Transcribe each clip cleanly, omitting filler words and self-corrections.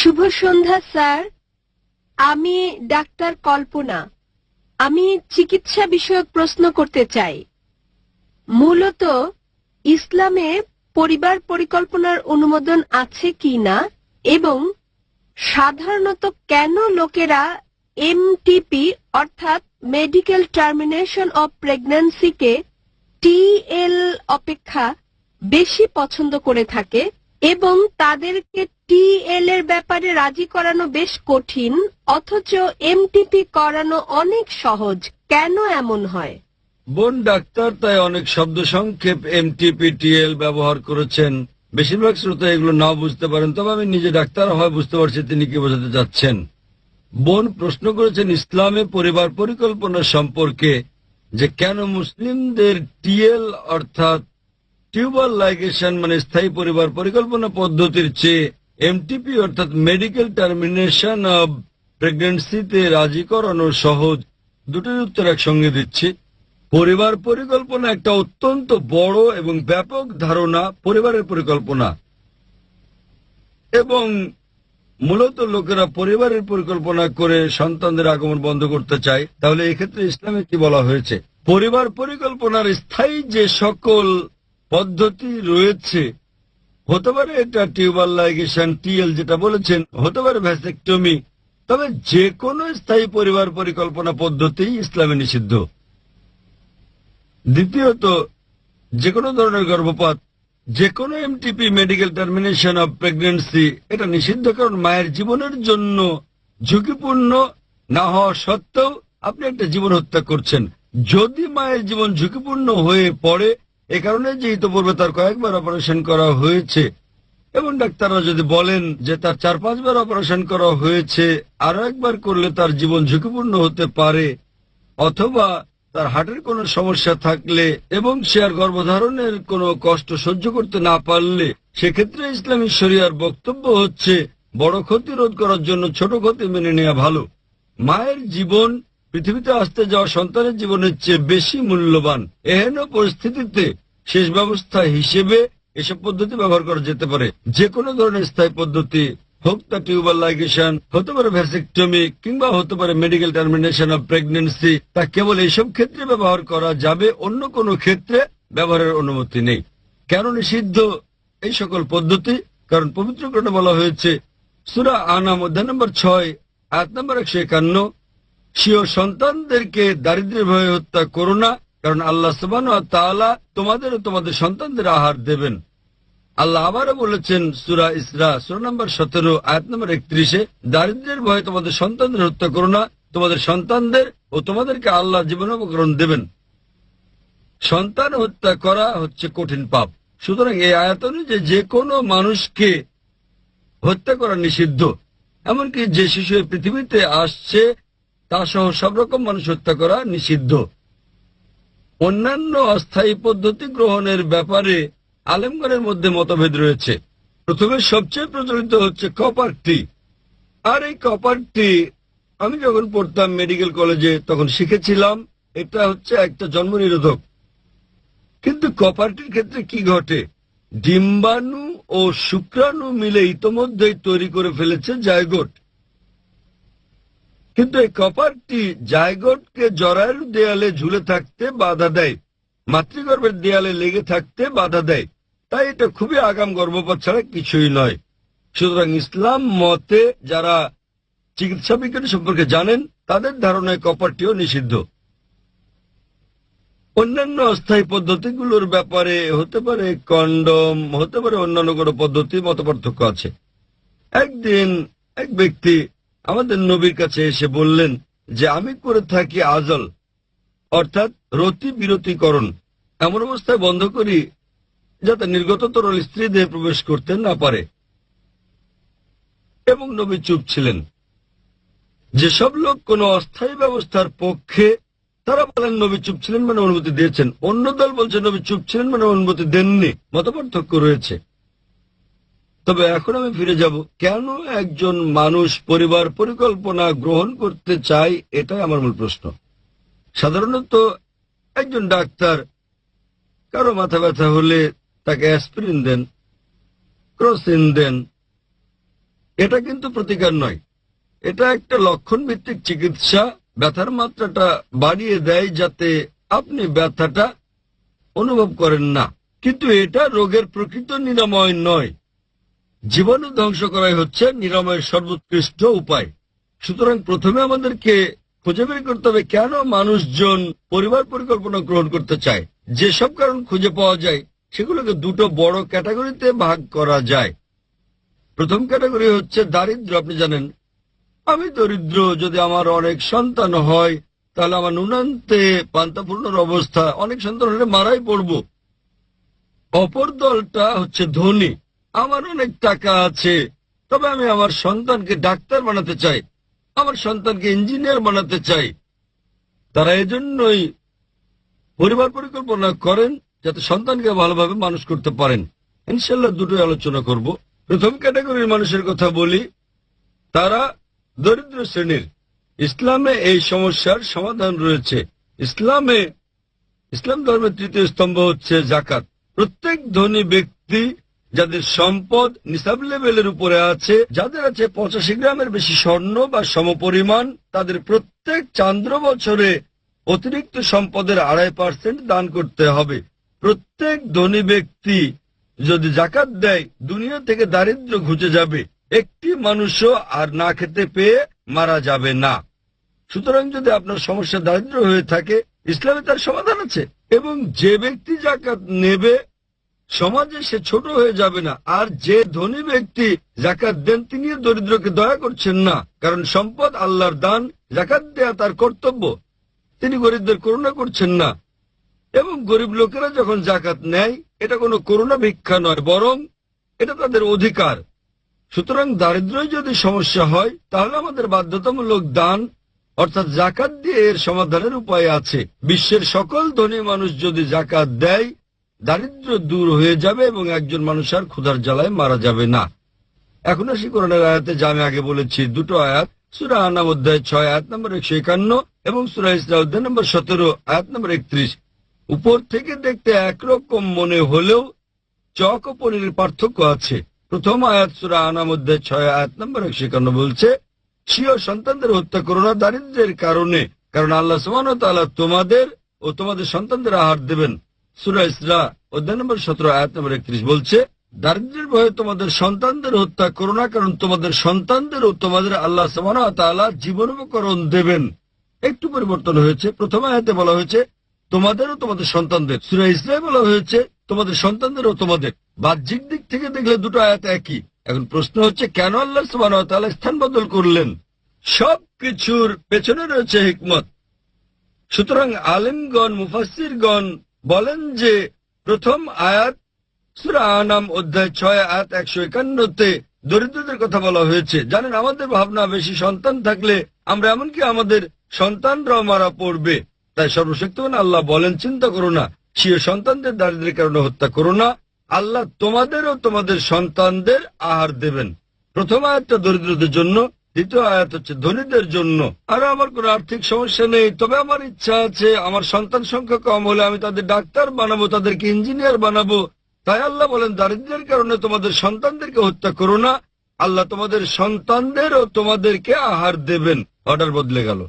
শুভ সন্ধ্যা sir. আমি doctor কল্পনা। আমি চিকিৎসা বিষয়ক প্রশ্ন করতে চাই। মূলত ইসলামে পরিবার পরিকল্পনার অনুমোদন আছে কিনা এবং সাধারণত কেন লোকেরা এমটিপি অর্থাৎ মেডিকেল টার্মিনেশন অফ প্রেগন্যান্সিকে টিএল অপেক্ষা বেশি পছন্দ করে থাকে এবং তাদেরকে টিএল এর ব্যাপারে রাজি করানো বেশ কঠিন, অথচ এমটিপি করানো অনেক সহজ। কেন এমন হয়? বোন ডাক্তার তাই অনেক শব্দ সংক্ষেপ এমটিপিটিএল ব্যবহার করেছেন। বেশিরভাগ শ্রোতা এগুলো নাও বুঝতে পারেন, তবে আমি নিজে ডাক্তার হয় বুঝতে পারছি তিনি কি বোঝাতে চাচ্ছেন। বোন প্রশ্ন করেছেন ইসলামে পরিবার পরিকল্পনা সম্পর্কে, যে কেন মুসলিমদের টিএল অর্থাৎ টিউবার লাইগেশন মানে স্থায়ী পরিবার পরিকল্পনা পদ্ধতির চেয়ে এমটিপি অর্থাৎ মেডিকেল টার্মিনেশন অব প্রেগন্যান্সিতে রাজি করানো সহজ। দুটোর উত্তর একসঙ্গে দিচ্ছি। পরিবার পরিকল্পনা একটা অত্যন্ত বড় এবং ব্যাপক ধারণা, পরিবারের পরিকল্পনা, এবং মূলত লোকেরা পরিবারের পরিকল্পনা করে সন্তানদের আগমন বন্ধ করতে চায়। তাহলে এক্ষেত্রে ইসলামে কি বলা হয়েছে? পরিবার পরিকল্পনার স্থায়ী যে সকল পদ্ধতি রয়েছে, হতে পারে এটা টিউবার লাইগেশন টিএল যেটা বলেছেন, হতে পারে ভ্যাসেক্টমি, তবে যে কোনো স্থায়ী পরিবার পরিকল্পনা পদ্ধতি ইসলামে নিষিদ্ধ। দ্বিতীয়ত, যে কোনো ধরনের গর্ভপাত, যে কোনো MTP medical termination of pregnancy এটা নিষিদ্ধ, কারণ মায়ের জীবনের জন্য ঝুঁকিপূর্ণ না হওয়া সত্ত্বেও আপনি একটা জীবন হত্যা করছেন। যদি মায়ের জীবন ঝুঁকিপূর্ণ হয়ে পড়ে, এ কারণে যে ইতোপূর্বে তার কয়েকবার অপারেশন করা হয়েছে এবং ডাক্তাররা যদি বলেন যে তার 4-5 বার অপারেশন করা হয়েছে, আরো একবার করলে তার জীবন ঝুঁকিপূর্ণ হতে পারে, অথবা তার হার্টের কোনো সমস্যা থাকলে এবং সে আর গর্ভধারণের কোনো কষ্ট সহ্য করতে না পারলে, সেক্ষেত্রে ইসলামী শরিয়ার বক্তব্য হচ্ছে বড় ক্ষতি রোধ করার জন্য ছোট ক্ষতি মেনে নেওয়া ভালো। মায়ের জীবন পৃথিবীতে আসতে যাওয়া সন্তানের জীবনের চেয়ে বেশি মূল্যবান। এহেন পরিস্থিতিতে শেষ ব্যবস্থা হিসেবে এসব পদ্ধতি ব্যবহার করা যেতে পারে। যে কোনো ধরনের স্থায়ী পদ্ধতি হোক, তা টিউবার লাইগেশন, হতে পারে ভ্যাসেক্টমি, কিংবা হতে পারে মেডিকেল টার্মিনেশন অব প্রেগন্যান্সি, তা কেবল এইসব ক্ষেত্রে ব্যবহার করা যাবে, অন্য কোনো ক্ষেত্রে ব্যবহারের অনুমতি নেই। কেন নিষিদ্ধ এই সকল পদ্ধতি? কারণ পবিত্র গ্রন্থে বলা হয়েছে, সূরা আনাম অধ্যায় নম্বর 6 আয়াত নম্বর 151, স্বীয় সন্তানদেরকে দারিদ্র্যের ভয়ে হত্যা করো না, কারণ আল্লাহ সুবহানাহু ওয়া তাআলা তোমাদের ও তোমাদের সন্তানদের আহার দেবেন। আল্লাহ আবারও বলেছেন সূরা ইসরা সূরা নম্বর 17 আয়াত নম্বর 31, দারিদ্র্যের ভয়ে তোমাদের সন্তানদের হত্যা করো না, তোমাদের সন্তানদের ও তোমাদেরকে আল্লাহ জীবনোপকরণ দেবেন। সন্তান হত্যা করা হচ্ছে কঠিন পাপ। সুতরাং এই আয়াত অনুযায়ী যে কোনো মানুষকে হত্যা করা নিষিদ্ধ। এমনকি যে শিশু পৃথিবীতে আসছে তা সহ সব রকম মানুষ হত্যা করা নিষিদ্ধ। অন্যান্য অস্থায়ী পদ্ধতি গ্রহণের ব্যাপারে আলেমগণের মধ্যে মতভেদ রয়েছে। প্রথমে সবচেয়ে প্রচলিত হচ্ছে কপার টি। আর এই কপার টি আমি যখন পড়তাম মেডিকেল কলেজে তখন শিখেছিলাম এটা হচ্ছে একটা জন্ম নিরোধক। কিন্তু কপার টির ক্ষেত্রে কি ঘটে? ডিম্বাণু ও শুক্রাণু মিলে ইতোমধ্যেই তৈরি করে ফেলেছে জায়গোট। কিন্তু এই কপারটি জায়গোটকে জরায়ুর দেয়ালে ঝুলে থাকতে বাধা দেয়, মাতৃগর্ভের দেয়ালে লেগে থাকতে বাধা দেয়। তাই এটা খুবই আগাম গর্ভপাত ছাড়া কিছুই নয়। সুতরাং ইসলাম মতে যারা চিকিৎসা বিজ্ঞান সম্পর্কে জানেন তাদের ধারণায় কপারটিও নিষিদ্ধ। অন্যান্য অস্থায়ী পদ্ধতিগুলোর ব্যাপারে হতে পারে কন্ডম, হতে পারে অন্যান্য কোনো পদ্ধতি, মতপার্থক্য আছে। একদিন এক ব্যক্তি আমাদের নবীর কাছে এসে বললেন যে আমি করে থাকি আজল অর্থাৎ রতি বিরতিকরণ, এমন অবস্থায় বন্ধ করি যাতে নির্গত তরল স্ত্রী দেহে প্রবেশ করতে না পারে। এবং নবী চুপ ছিলেন। যেসব লোক কোন অস্থায়ী ব্যবস্থার পক্ষে তারা বলেন নবী চুপ ছিলেন মানে অনুমতি দিয়েছেন, অন্য দল বলছে নবী চুপ ছিলেন মানে অনুমতি দেননি। মতপার্থক্য রয়েছে। তবে এখন আমি ফিরে যাব, কেন একজন মানুষ পরিবার পরিকল্পনা গ্রহণ করতে চায়, এটাই আমার মূল প্রশ্ন। সাধারণত একজন ডাক্তার কারো মাথা ব্যথা হলে তাকে অ্যাসপিরিন দেন, ক্রোসিন দেন, এটা কিন্তু প্রতিকার নয়, এটা একটা লক্ষণ ভিত্তিক চিকিৎসা। ব্যথার মাত্রাটা বাড়িয়ে দেয় যাতে আপনি ব্যথাটা অনুভব করেন না, কিন্তু এটা রোগের প্রকৃত নিরাময় নয়। জীবাণু ধ্বংস করাই হচ্ছে নিরাময়ের সর্বোৎকৃষ্ট উপায়। সুতরাং প্রথমে আমাদেরকে খুঁজে বের করতে হবে কেন মানুষজন পরিবার পরিকল্পনা গ্রহণ করতে চায়। যেসব কারণ খুঁজে পাওয়া যায় সেগুলোকে দুটো বড় ক্যাটাগরিতে ভাগ করা যায়। প্রথম ক্যাটাগরি হচ্ছে দারিদ্র। আপনি জানেন আমি দরিদ্র, যদি আমার অনেক সন্তান হয় তাহলে আমার নুনান্তে পান্তাপূর্ণর অবস্থা, অনেক সন্তান হলে মারাই পড়ব। অপর দলটা হচ্ছে ধনী, আমার অনেক টাকা আছে, তবে আমি আমার সন্তানকে ডাক্তার বানাতে চাই, আমার সন্তানকে ইঞ্জিনিয়ার বানাতে চাই। তারা এজন্যই পরিবার পরিকল্পনা করেন যাতে সন্তানকে ভালোভাবে মানুষ করতে পারেন। ইনশাল্লাহ দুটোই আলোচনা করব। প্রথম ক্যাটাগরির মানুষের কথা বলি, তারা দরিদ্র শ্রেণীর। ইসলামে এই সমস্যার সমাধান রয়েছে। ইসলাম ধর্মের তৃতীয় স্তম্ভ হচ্ছে যাকাত। প্রত্যেক ধনী ব্যক্তি যাদের সম্পদ নিসাব লেভেলের উপরে আছে, যাদের আছে 85 গ্রামের বেশি স্বর্ণ বা সমপরিমাণ, তাদের প্রত্যেক চান্দ্র বছরে অতিরিক্ত সম্পদের 2.5% দান করতে হবে। প্রত্যেক ধনী ব্যক্তি যদি যাকাত দেয় দুনিয়া থেকে দারিদ্র্য ঘুচে যাবে, একটি মানুষও আর না খেতে পেয়ে মারা যাবে না। সুতরাং যদি আপনার সমস্যা দারিদ্র হয়ে থাকে, ইসলামে তার সমাধান আছে। এবং যে ব্যক্তি যাকাত নেবে সমাজে সে ছোট হয়ে যাবে না। আর যে ধনী ব্যক্তি যাকাত দেন তিনি দরিদ্রকে দয়া করছেন না, কারণ সম্পদ আল্লাহর দান, যাকাত দেয়া তার কর্তব্য। তিনি গরিবদের করুণা করছেন না। এবং গরিব লোকেরা যখন যাকাত নেয় এটা কোনো করুণা ভিক্ষা নয়, বরং এটা তাদের অধিকার। সুতরাং দারিদ্র্য যদি সমস্যা হয় তাহলে আমাদের বাধ্যতামূলক দান অর্থাৎ যাকাত দিয়ে এর সমাধানের উপায় আছে। বিশ্বের সকল ধনী মানুষ যদি যাকাত দেয় দারিদ্র্য দূর হয়ে যাবে এবং একজন মানুষ আর ক্ষুধার জ্বালায় মারা যাবে না। এখন আসি কোরআনের আয়াতে, যা আমি আগে বলেছি। দুটো আয়াত, সূরা আনাম অধ্যায় 6 আয়াত নম্বর 151 এবং সূরা ইসরা অধ্যায় নম্বর 17 আয়াত নম্বর 31। উপর থেকে দেখতে একরকম মনে হলেও চক ও পনিরের পার্থক্য আছে। প্রথম আয়াত সূরা আনাম অধ্যায় 6 আয়াত নম্বর 151 বলছে, স্বীয় সন্তানদের হত্যা করো না দারিদ্র্যের কারণে, কারণ আল্লাহ সুবহানাহু ওয়া তাআলা তোমাদের ও তোমাদের সন্তানদের আহার দেবেন। সূরা ইসরা অধ্যায় নম্বর 17 আয়াত নম্বর 31 বলছে, দারিদ্র্যের ভয়ে তোমাদের সন্তানদের হত্যা করো না, কারণ তোমাদের সন্তানদের ও তোমাদের আল্লাহ সুবহানাহু ওয়া তাআলা জীবন উপকরণ দেবেন। একটু পরিবর্তন হয়েছে। প্রথম আয়াতে বলা হয়েছে তোমাদের ও তোমাদের সন্তানদের, সূরা ইসরায় বলা হয়েছে তোমাদের সন্তানদের ও তোমাদের। বাহ্যিক দিক থেকে দেখলে দুটো আয়াত একই। এখন প্রশ্ন হচ্ছে কেন আল্লাহ সুবহানাহু ওয়া তাআলা স্থান বদল করলেন? সবকিছুর পেছনে রয়েছে হিকমত। সুতরাং আলেমগণ, মুফাসসিরগণ বলেন যে প্রথম আয়াত সূরা আনাম অধ্যায় 6 আয়াত 151-তে দরিদ্রদের কথা বলা হয়েছে। জানেন, আমাদের ভাবনা বেশি সন্তান থাকলে আমরা এমনকি আমাদের সন্তানরাও মারা পড়বে। তাই সর্বশক্তিমান আল্লাহ বলেন, চিন্তা করো না, স্বীয় সন্তানদের দারিদ্র্যের কারণে হত্যা করো না, আল্লাহ তোমাদের ও তোমাদের সন্তানদের আহার দেবেন। প্রথম আয়াতটা দরিদ্রদের জন্য, দ্বিতীয় আয়াত হচ্ছে ধনীদের জন্য। আর আমার কোনো আর্থিক সমস্যা নেই, তবে আমার ইচ্ছা আছে আমার সন্তান সংখ্যা কম হলে আমি তাদের ডাক্তার বানাবো, তাদেরকে ইঞ্জিনিয়ার বানাবো। তাই আল্লাহ বলেন দারিদ্র্যের কারণে তোমাদের সন্তানদেরকে হত্যা করো না, আল্লাহ তোমাদের সন্তানদের ও তোমাদেরকে আহার দেবেন। অর্ডার বদলে গেল।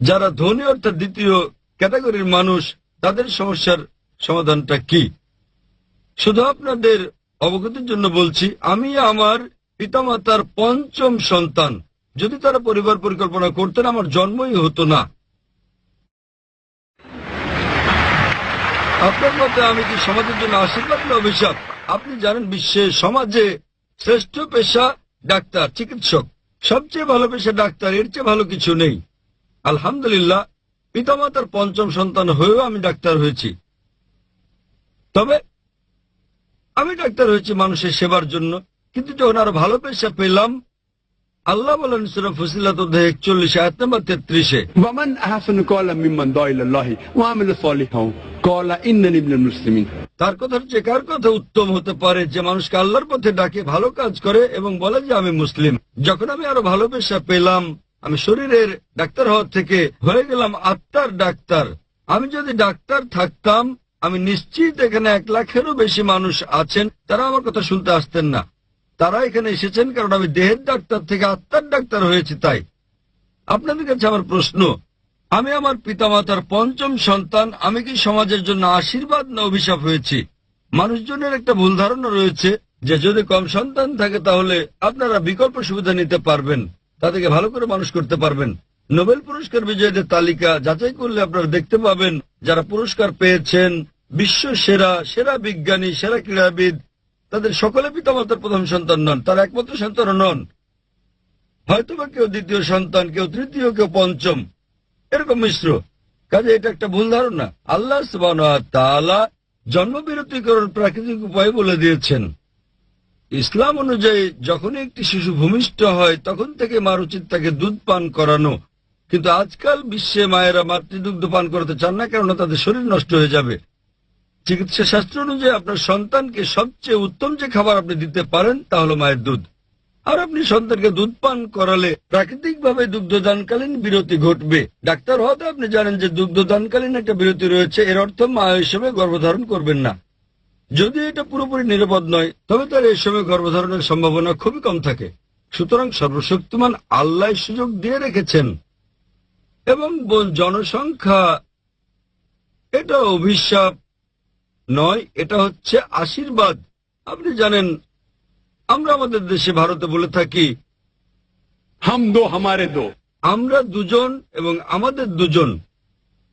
যারা ধনী অর্থাৎ দ্বিতীয় ক্যাটাগরির মানুষ, তাদের সমস্যার সমাধানটা কি? শুধু আপনাদের অবগতির জন্য বলছি, আমি আমার পিতামাতার পঞ্চম সন্তান। যদি তারা পরিবার পরিকল্পনা করতেন আমার জন্মই হতো না। আপনার মতে আমি কি সমাজের জন্য আশীর্বাদ না অভিশাপ? আপনি জানেন বিশ্বের সমাজে শ্রেষ্ঠ পেশা ডাক্তার, চিকিৎসক। সবচেয়ে ভালো পেশা ডাক্তার, এর চেয়ে ভালো কিছু নেই। আলহামদুলিল্লাহ, পিতামাতার পঞ্চম সন্তান হয়েও আমি ডাক্তার হয়েছি। তবে আমি ডাক্তার হয়েছি মানুষের সেবার জন্য। কিন্তু যখন আরো ভালো পেশা পেলাম, আল্লাহ বলেন সূরা ফুসিলাত অধ্যায় 41 আয়াত নম্বর 33-এ, ومن أحسن قولا ممن دعا إلى الله وعمل صالحا قال إنني من المسلمين। তার কথার চেয়ে কার কথা উত্তম হতে পারে যে মানুষকে আল্লাহর পথে ডাকে, ভালো কাজ করে এবং বলে যে আমি মুসলিম। যখন আমি আরো ভালো পেশা পেলাম, আমি শরীরের ডাক্তার হওয়ার থেকে হয়ে গেলাম আত্মার ডাক্তার। আমি যদি ডাক্তার থাকতাম, আমি নিশ্চিত এখানে 1 লাখেরও বেশি মানুষ আছেন তারা আমার কথা শুনতে আসতেন না। তারা এখানে এসেছেন কারণ আমি দেহের ডাক্তার থেকে আত্মার ডাক্তার হয়েছি। তাই আপনাদের কাছে আমার প্রশ্ন, আমি আমার পিতামাতার পঞ্চম সন্তান, আমি কি সমাজের জন্য আশীর্বাদ না অভিশাপ হয়েছি? মানুষজনের একটা ভুল ধারণা রয়েছে যে যদি কম সন্তান থাকে তাহলে আপনারা বিকল্প সুবিধা নিতে পারবেন, তাদেরকে ভালো করে মানুষ করতে পারবেন। নোবেল পুরস্কার বিজয়ীদের তালিকা যাচাই করলে আপনারা দেখতে পাবেন যারা পুরস্কার পেয়েছেন, বিশ্ব সেরা সেরা বিজ্ঞানী, সেরা ক্রীড়াবিদ, তাদের সকলে পিতামাতার প্রথম সন্তান নন, তার একমাত্র সন্তান নন। হয়তোবা কেউ দ্বিতীয় সন্তান, কেউ তৃতীয়, কেউ পঞ্চম, এরকম মিশ্র। কাজে এটা একটা ভুল ধারণা। আল্লাহ সুবহানাহু ওয়া তাআলা জন্মবিরতিকরণ প্রাকৃতিক উপায় বলে দিয়েছেন। ইসলাম অনুযায়ী যখনই একটি শিশু ভূমিষ্ঠ হয় তখন থেকে মার উচিত তাকে দুধ পান করানো, কিন্তু আজকাল বিশ্বে মায়েরা মাতৃদুগ্ধ পান করাতে চান না, কেননা তাদের শরীর নষ্ট হয়ে যাবে। চিকিৎসা শাস্ত্র অনুযায়ী আপনার সন্তানকে সবচেয়ে উত্তম যে খাবার আপনি দিতে পারেন তা হলো মায়ের দুধ। আর আপনি সন্তানকে দুধ পান করালে প্রাকৃতিকভাবে দুগ্ধদানকালীন বিরতি ঘটবে। ডাক্তার হতে আপনি জানেন যে দুগ্ধদানকালীন একটা বিরতি রয়েছে, এর অর্থ মা এই সময় গর্ভধারণ করবেন না। যদি এটা পুরোপুরি নিরাপদ নয় তবে তার এই সময় গর্ভধারণের সম্ভাবনা খুবই কম থাকে। সুতরাং সর্বশক্তিমান আল্লাহ সুযোগ দিয়ে রেখেছেন। এবং জনসংখ্যা এটা অভিশাপ নয়, এটা হচ্ছে আশীর্বাদ। আপনি জানেন আমরা আমাদের দেশে ভারতে বলে থাকি हम दो हमारे दो, আমরা দুজন এবং আমাদের দুজন।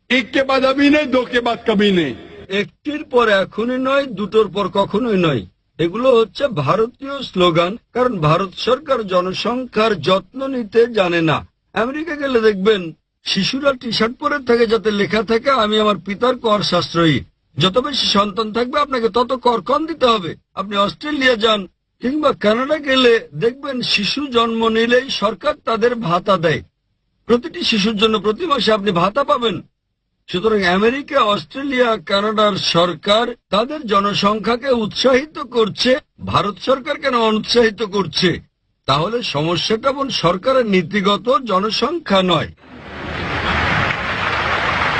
एक के बाद अभी नहीं, दो के बाद कभी नहीं। একটির পর এখনই নয়, দুটোর পর কখনোই নয়। এগুলো হচ্ছে ভারতীয় স্লোগান, কারণ ভারত সরকার জনসংখ্যার যত্ন নিতে জানে না। আমেরিকা গেলে দেখবেন শিশুরা টি শার্ট পরে থাকে যাতে লেখা থাকে আমি আমার পিতার কর সাশ্রয়ী। যত বেশি সন্তান থাকবে আপনাকে তত কর কম দিতে হবে। আপনি অস্ট্রেলিয়া যান কিংবা কানাডা গেলে দেখবেন শিশু জন্ম নিলেই সরকার তাদের ভাতা দেয়। প্রতিটি শিশুর জন্য প্রতি মাসে আপনি ভাতা পাবেন। সুতরাং আমেরিকা, অস্ট্রেলিয়া, কানাডার সরকার তাদের জনসংখ্যাকে উৎসাহিত করছে। ভারত সরকার কেন অনুৎসাহিত করছে? তাহলে সমস্যাটা সরকারের নীতিগত, জনসংখ্যা নয়।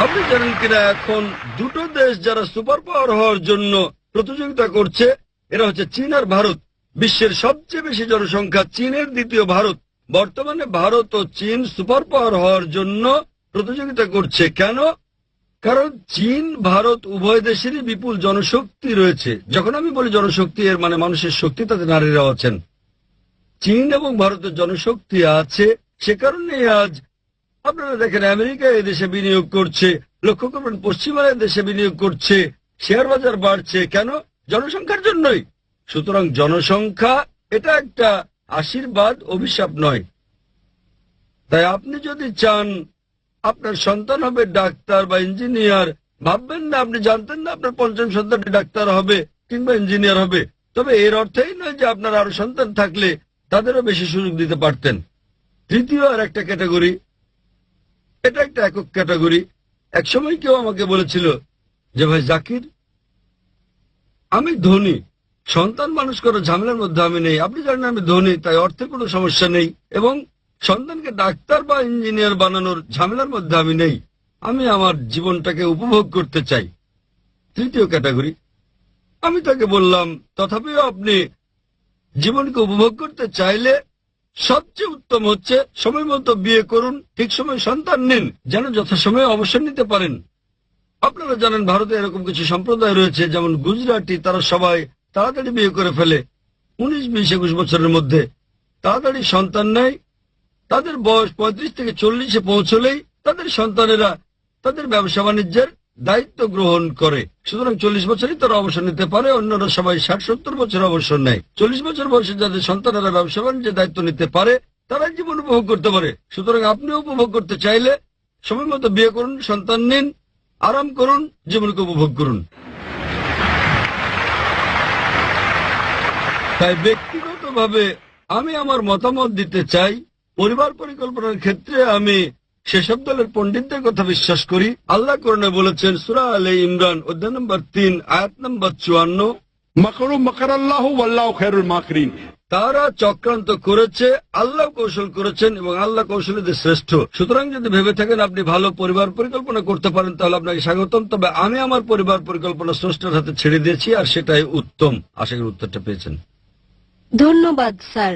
আপনি জানেন কিনা এখন দুটো দেশ যারা সুপার পাওয়ার হওয়ার জন্য প্রতিযোগিতা করছে, এরা হচ্ছে চীন আর ভারত। বিশ্বের সবচেয়ে বেশি জনসংখ্যা চীনের, দ্বিতীয় ভারত। বর্তমানে ভারত ও চীন সুপার পাওয়ার হওয়ার জন্য প্রতিযোগিতা করছে। কেন? কারণ চীন ভারত উভয় দেশেরই বিপুল জনশক্তি রয়েছে। যখন আমি বলি জনশক্তি, এর মানে মানুষের শক্তি, তাতে নারীরাও আছেন। চীন এবং ভারতের জনশক্তি আছে, সে কারণে আজ আপনারা দেখেন আমেরিকা এই দেশে বিনিয়োগ করছে, লক্ষ্য করবেন পশ্চিমা দেশে বিনিয়োগ করছে, শেয়ার বাজার বাড়ছে। কেন? জনসংখ্যার জন্যই। সুতরাং জনসংখ্যা এটা একটা আশীর্বাদ, অভিশাপ নয়। তাই আপনি যদি চান আপনার সন্তান হবে ডাক্তার বা ইঞ্জিনিয়ার, ভাববেন না আপনি জানতেন না আপনার পঞ্চম সন্তানটি ডাক্তার হবে কিংবা ইঞ্জিনিয়ার হবে। তবে এর অর্থই নয় যে আপনার আরো সন্তান থাকলে তাদেরও বেশি সুযোগ দিতে পারতেন। তৃতীয় আর একটা ক্যাটাগরি, এটা একটা একক ক্যাটাগরি। একসময় কেউ আমাকে বলেছিল যে ভাই জাকির, আমি ধনী, সন্তান মানুষ করার ঝামেলার মধ্যে আমি নেই। আপনি জানেন আমি ধনী, তাই অর্থের কোনো সমস্যা নেই এবং সন্তানকে ডাক্তার বা ইঞ্জিনিয়ার বানানোর ঝামেলার মধ্যে আমি নেই। আমি আমার জীবনটাকে উপভোগ করতে চাই। তৃতীয় ক্যাটাগরি। আমি তাকে বললাম তথাপিও আপনি জীবনকে উপভোগ করতে চাইলে সবচেয়ে উত্তম হচ্ছে সময় মতো বিয়ে করুন, ঠিক সময় সন্তান নিন, যেন যথাসময়ে অবসর নিতে পারেন। আপনারা জানেন ভারতে এরকম কিছু সম্প্রদায় রয়েছে, যেমন গুজরাটি, তারা সবাই তাড়াতাড়ি বিয়ে করে ফেলে। 19, 20, 21 বছরের মধ্যে তাড়াতাড়ি সন্তান নেয়। তাদের বয়স 35 থেকে 40-এ পৌঁছলেই তাদের সন্তানেরা তাদের ব্যবসা বাণিজ্যের দায়িত্ব গ্রহণ করে। সুতরাং 40 বছরই তারা অবসর নিতে পারে, অন্যরা সবাই 60-70 বছর অবসর নেয়। 40 বছর বয়সে যাদের সন্তানেরা ব্যবসা বাণিজ্যের দায়িত্ব নিতে পারে তারা জীবন উপভোগ করতে পারে। সুতরাং আপনিও উপভোগ করতে চাইলে সময় মতো বিয়ে করুন, সন্তান নিন, আরাম করুন, জীবনকে উপভোগ করুন। তাই ব্যক্তিগতভাবে আমি আমার মতামত দিতে চাই। পরিবার পরিকল্পনার ক্ষেত্রে আমি সেসব দলের পণ্ডিতদের কথা বিশ্বাস করি। আল্লাহ কোরআনে বলেছেন সূরা আলে ইমরান অধ্যায় নম্বর 3 আয়াত নম্বর 54, মকরু মকরাল্লাহু ওয়াল্লাহু খায়রুল মাকিরিন। তারা চক্রান্ত করেছে, আল্লাহ কৌশল করেছেন এবং আল্লাহ কৌশলীদের শ্রেষ্ঠ। সুতরাং যদি ভেবে থাকেন আপনি ভালো পরিবার পরিকল্পনা করতে পারেন তাহলে আপনাকে স্বাগতম। তবে আমি আমার পরিবার পরিকল্পনা স্রষ্টার হাতে ছেড়ে দিয়েছি আর সেটাই উত্তম। আশা করি উত্তরটা পেয়েছেন। ধন্যবাদ স্যার।